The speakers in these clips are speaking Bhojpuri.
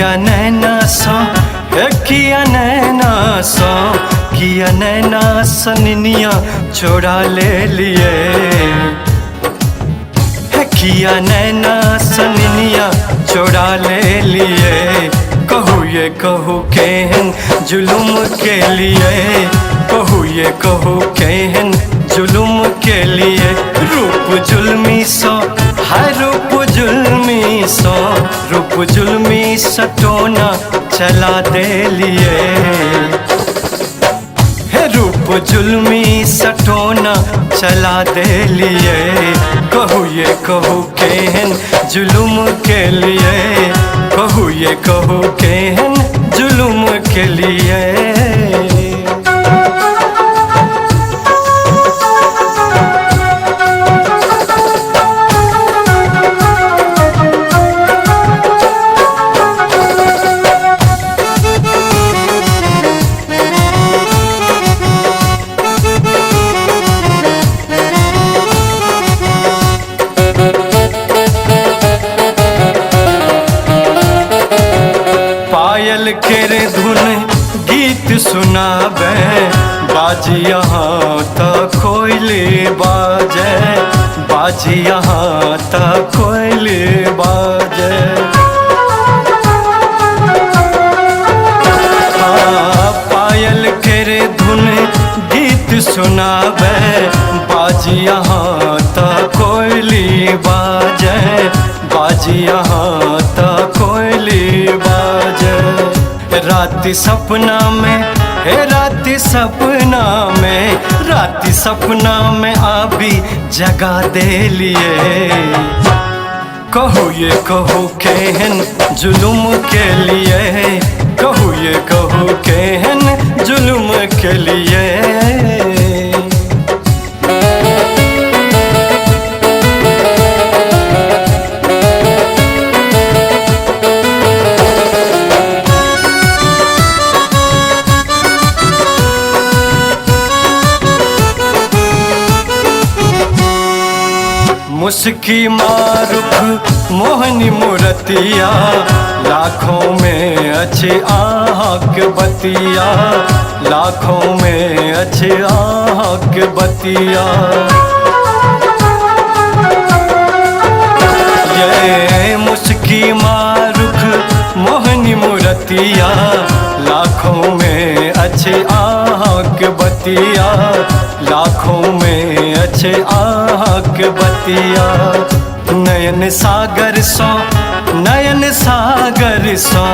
किया नैना सो किया नैना सो किया नैना सनिया चोरा ले लिए किया नैना सनिया चोरा ले लिए कहू ये कहू केहन जुलुम के लिए कहू ये कहू केहन जुलुम के लिए रूप जुल्मी सो हर रूप जुल्मी सो रूप जुल्मी सटोना चला दे लिए रूप जुल्मी सटोना चला दे लिए कहू ये कहू केहन जुलुम के लिए कहू ये कहू केहन जुलुम के लिए पायल केरे धुन गीत सुनाबे बाजी यहाँ तक कोयले बाजे बाजी यहाँ तक कोयले बाजे पायल केरे धुन गीत सुनाबे बाजी यहाँ तक कोयले बाजे बाजी यहाँ तक कोयले बाजे राति सपना में राति सपना में राति सपना में आबी जगा दे लिए कहू ये कहू केहन जुलुम के लिए कहू ये कहू केहन जुलुम के लिए मुस्की मारुख मोहनी मूर्तिया लाखों में अच्छे आँख बतिया लाखों में अच्छे आँख बतिया ये मुस्की मारुख मोहनी मूर्तिया लाखों में अच्छे आँख बतिया लाखों में अच्छे आँख बतिया नयन सागर सो नयन सागर सो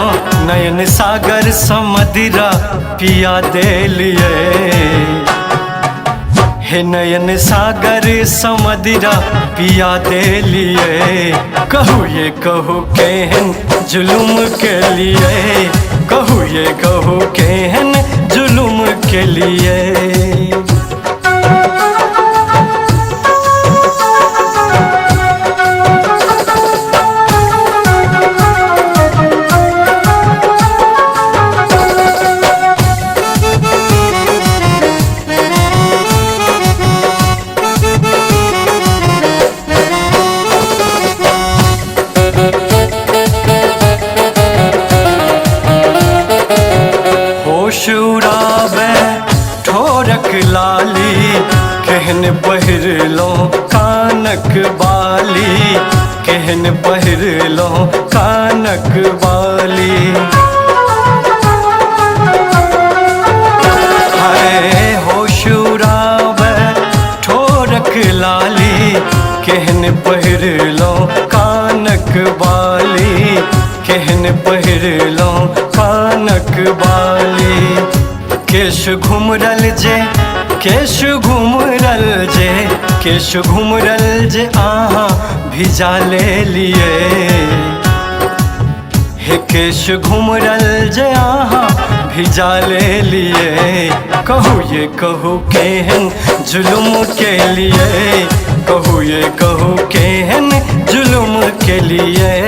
नयन सागर सो मदिरा पिया दे लिए हे नयन सागर सो मदिरा पिया दे लिए कहू ये कहू केहन जुलुम के लिए कहू ये कहू केहन जुलुम के लिए होश उड़ावे ठोरक लाली केहन पहिर लो कानक बाली केहन पहिर लो कानक बाली हाय होश उड़ावे ठोरक लाली केहन पहिर लो कानक बाली केहन पहिर लो कानक बाली केश घुमरल जे केश घुमरल जे केश घुमरल जे आहा भिजा ले लिए हे केश घुमरल जे आहा भिजा ले लिए कहू ये कहू केहन जुलुम के लिए कहू ये कहू केहन जुलुम के लिए